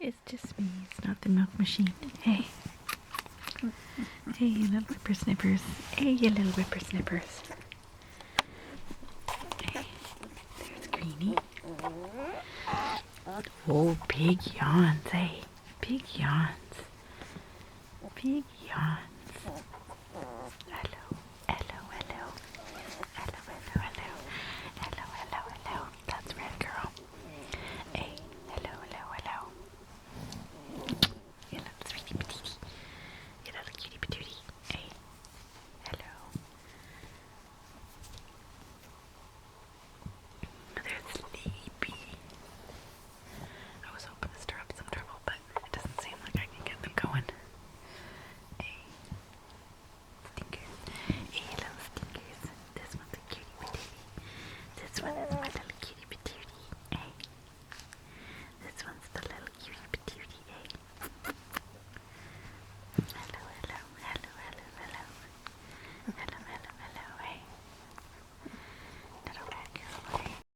It's just me. It's not the milk machine. Hey. Hey, you little whippersnippers. Hey, you little whippersnippers. Hey, there's Greenie. Oh, big yawns, hey. Big yawns. Big yawns.